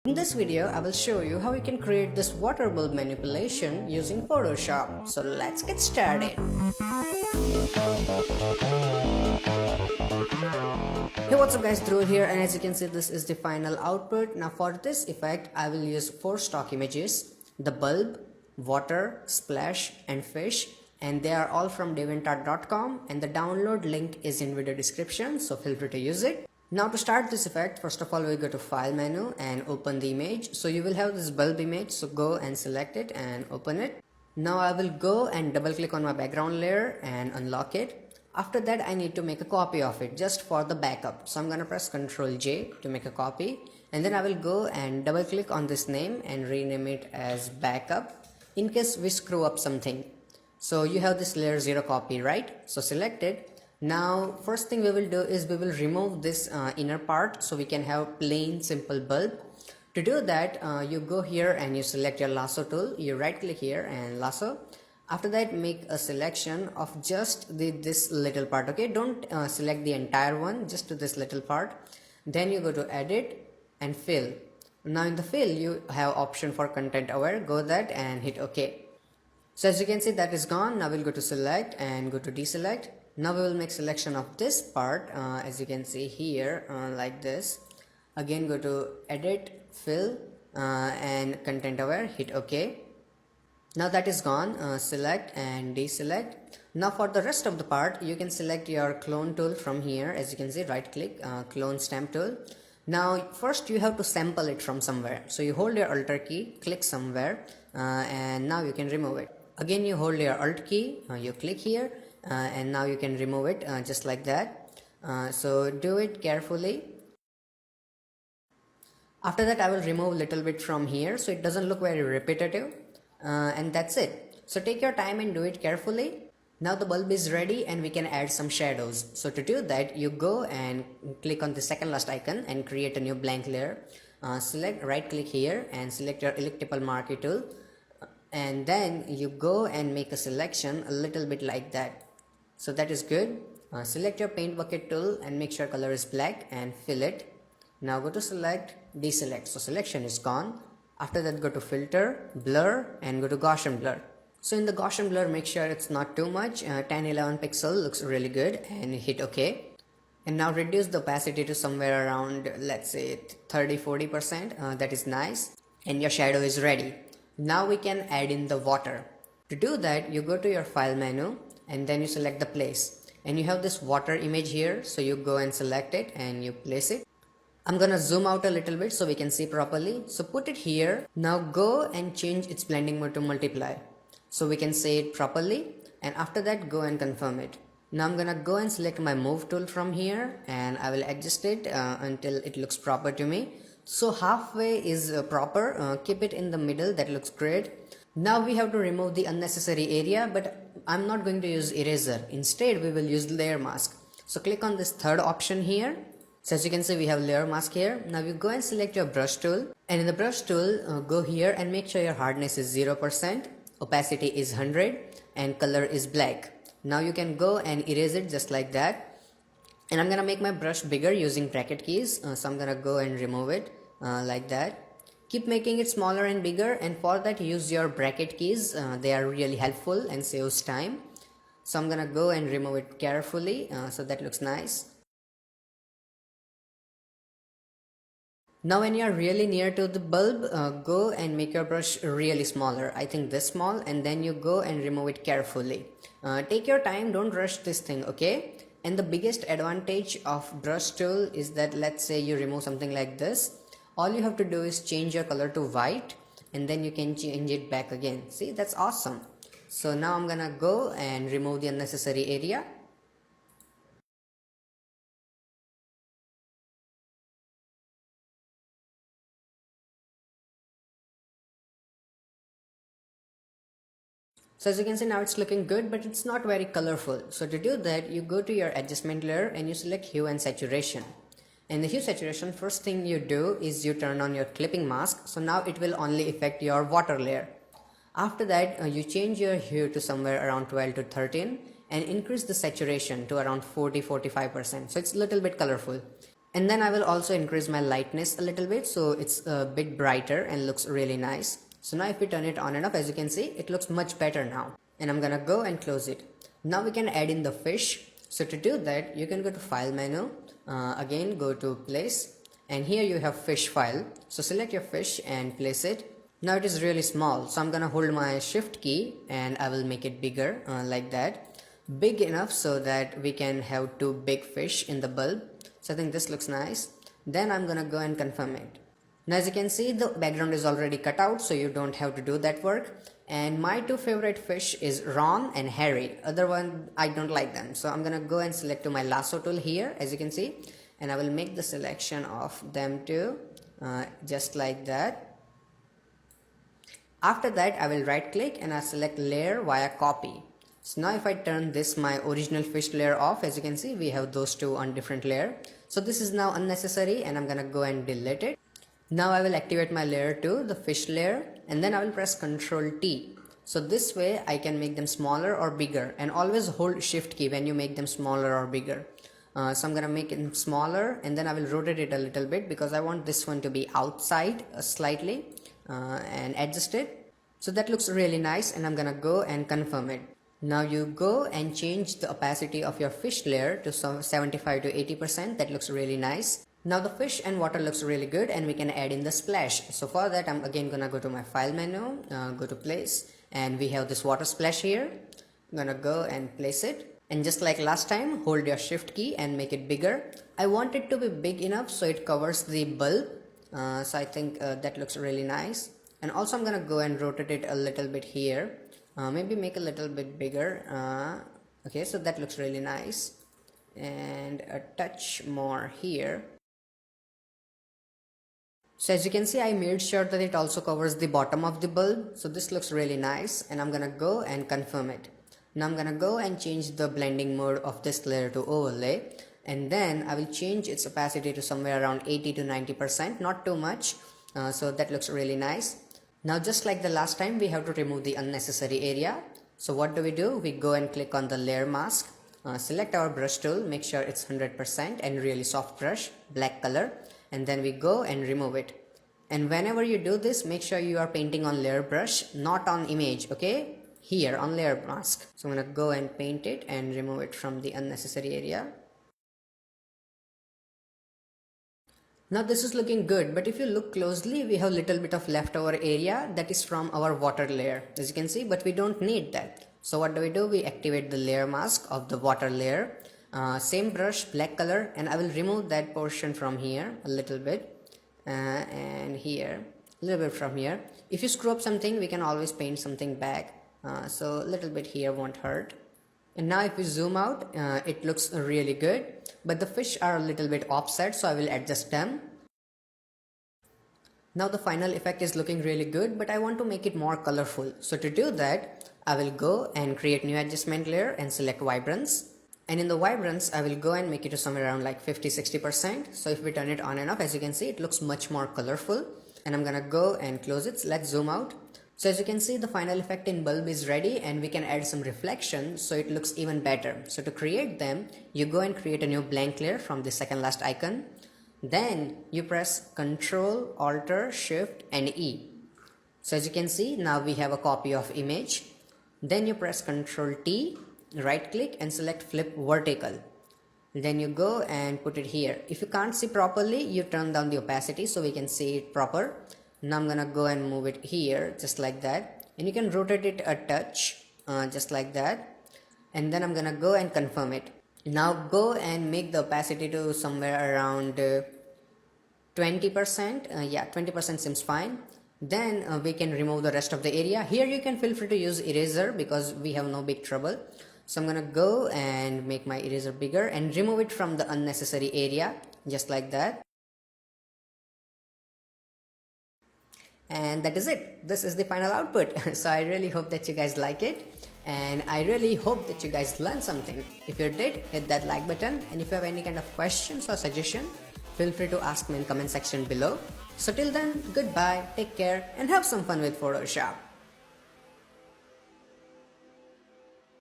In this video, I will show you how you can create this water bulb manipulation using Photoshop. So let's get started. Hey, what's up guys, Dhruv here, and as you can see, this is the final output. Now for this effect, I will use 4 stock images: the bulb, water, splash and fish, and they are all from deviantart.com, and the download link is in video description, so feel free to use it. Now to start this effect, first of all we go to file menu and open the image. So you will have this bulb image, so go and select it and open it. Now I will go and double click on my background layer and unlock it. After that I need to make a copy of it just for the backup. So I'm gonna press Ctrl J to make a copy, and then I will go and double click on this name and rename it as backup in case we screw up something. So you have this layer 0 copy, right? So select it. Now first thing we will do is we will remove this inner part so we can have plain simple bulb. To do that, you go here and you select your lasso tool, you right click here and lasso. After that, make a selection of just this little part, okay? Don't select the entire one, just to this little part. Then you go to edit and fill. Now in the fill you have option for content aware, go that and hit OK. So as you can see, that is gone. Now we'll go to select and go to deselect. Now we will make selection of this part, as you can see here, like this. Again go to edit, fill and content aware, hit OK. Now that is gone. Select and deselect. Now for the rest of the part, you can select your clone tool from here. As you can see, right click, clone stamp tool. Now first you have to sample it from somewhere. So you hold your Alt key, click somewhere, and now you can remove it. Again you hold your Alt key, you click here, and now you can remove it just like that. So do it carefully. After that I will remove a little bit from here so it doesn't look very repetitive, and that's it. So take your time and do it carefully. Now the bulb is ready and we can add some shadows. So to do that, you go and click on the second last icon and create a new blank layer. Select, right click here and select your elliptical marquee tool, and then you go and make a selection a little bit like that. So that is good. Select your paint bucket tool and make sure color is black and fill it. Now go to select, deselect. So selection is gone. After that go to filter, blur and go to Gaussian blur. So in the Gaussian blur, make sure it's not too much. 10-11 pixel looks really good, and hit OK. And now reduce the opacity to somewhere around, let's say 30-40%. That is nice. And your shadow is ready. Now we can add in the water. To do that, you go to your file menu and then you select the place. And you have this water image here. So you go and select it and you place it. I'm gonna zoom out a little bit so we can see properly. So put it here. Now go and change its blending mode to multiply, so we can see it properly, and after that go and confirm it. Now I'm gonna go and select my move tool from here and I will adjust it until it looks proper to me. So halfway is proper, keep it in the middle, that looks great. Now we have to remove the unnecessary area, but I'm not going to use eraser. Instead we will use layer mask. So click on this third option here. So as you can see, we have layer mask here. Now you go and select your brush tool, and in the brush tool go here and make sure your hardness is 0%. Opacity is 100 and color is black. Now you can go and erase it just like that. And I'm gonna make my brush bigger using bracket keys. So I'm gonna go and remove it like that. Keep making it smaller and bigger, and for that use your bracket keys. They are really helpful and saves time. So I'm gonna go and remove it carefully so that looks nice. Now when you are really near to the bulb, go and make your brush really smaller. I think this small, and then you go and remove it carefully. Take your time, don't rush this thing, okay? And the biggest advantage of brush tool is that, let's say you remove something like this, all you have to do is change your color to white, and then you can change it back again. See, that's awesome. So now I'm gonna go and remove the unnecessary area. So as you can see, now it's looking good, but it's not very colorful. So to do that, you go to your adjustment layer and you select hue and saturation. And the hue saturation, first thing you do is you turn on your clipping mask. So now it will only affect your water layer. After that, you change your hue to somewhere around 12 to 13 and increase the saturation to around 40-45%. So it's a little bit colorful. And then I will also increase my lightness a little bit so it's a bit brighter and looks really nice. So now if we turn it on and off, as you can see, it looks much better now. And I'm gonna go and close it. Now we can add in the fish. So to do that, you can go to File menu, again go to Place, and here you have Fish file. So select your fish and place it. Now it is really small, so I'm gonna hold my Shift key and I will make it bigger like that. Big enough so that we can have two big fish in the bulb. So I think this looks nice. Then I'm gonna go and confirm it. Now as you can see, the background is already cut out, so you don't have to do that work. And my two favorite fish is Ron and Harry. Other one, I don't like them. So I'm gonna go and select to my lasso tool here, as you can see. And I will make the selection of them too, just like that. After that, I will right click and I select layer via copy. So now if I turn this, my original fish layer off, as you can see, we have those two on different layer. So this is now unnecessary and I'm gonna go and delete it. Now I will activate my layer 2, the fish layer, and then I will press Ctrl T. So this way I can make them smaller or bigger, and always hold Shift key when you make them smaller or bigger. So I'm gonna make it smaller and then I will rotate it a little bit because I want this one to be outside slightly. And adjust it. So that looks really nice and I'm gonna go and confirm it. Now you go and change the opacity of your fish layer to 75 to 80%. That looks really nice. Now the fish and water looks really good and we can add in the splash. So for that I'm again gonna go to my File menu, go to Place, and we have this water splash here. I'm gonna go and place it. And just like last time, hold your Shift key and make it bigger. I want it to be big enough so it covers the bulb. So I think that looks really nice. And also I'm gonna go and rotate it a little bit here, maybe make a little bit bigger. Okay, so that looks really nice, and a touch more here. So as you can see, I made sure that it also covers the bottom of the bulb. So this looks really nice and I'm gonna go and confirm it. Now I'm gonna go and change the blending mode of this layer to overlay. And then I will change its opacity to somewhere around 80 to 90%, not too much. So that looks really nice. Now just like the last time, we have to remove the unnecessary area. So what do? We go and click on the layer mask, select our brush tool, make sure it's 100% and really soft brush, black color, and then we go and remove it. And whenever you do this, make sure you are painting on layer brush, not on image, okay? Here on layer mask. So I'm gonna go and paint it and remove it from the unnecessary area. Now this is looking good, but if you look closely, we have a little bit of leftover area that is from our water layer, as you can see, but we don't need that. So what do? We activate the layer mask of the water layer, same brush, black color, and I will remove that portion from here a little bit, and here, a little bit from here. If you screw up something, we can always paint something back, so a little bit here won't hurt. And now if we zoom out, it looks really good, but the fish are a little bit offset, so I will adjust them. Now the final effect is looking really good, but I want to make it more colorful. So to do that, I will go and create new adjustment layer and select vibrance. And in the vibrance, I will go and make it to somewhere around like 50-60%. So if we turn it on and off, as you can see, it looks much more colorful. And I'm gonna go and close it. So let's zoom out. So as you can see, the final effect in bulb is ready and we can add some reflection so it looks even better. So to create them, you go and create a new blank layer from the second last icon. Then you press Ctrl, Alt, Shift and E. So as you can see, now we have a copy of image. Then you press Ctrl T, right click and select flip vertical. Then you go and put it here. If you can't see properly, you turn down the opacity so we can see it proper. Now I'm gonna go and move it here just like that, and you can rotate it a touch just like that, and then I'm gonna go and confirm it. Now go and make the opacity to somewhere around 20%. Yeah, 20% seems fine. Then we can remove the rest of the area. Here you can feel free to use eraser because we have no big trouble. So I'm gonna go and make my eraser bigger and remove it from the unnecessary area just like that. And that is it. This is the final output. So I really hope that you guys like it, and I really hope that you guys learned something. If you did, hit that like button, and if you have any kind of questions or suggestion, feel free to ask me in comment section below. So till then, goodbye, take care, and have some fun with Photoshop.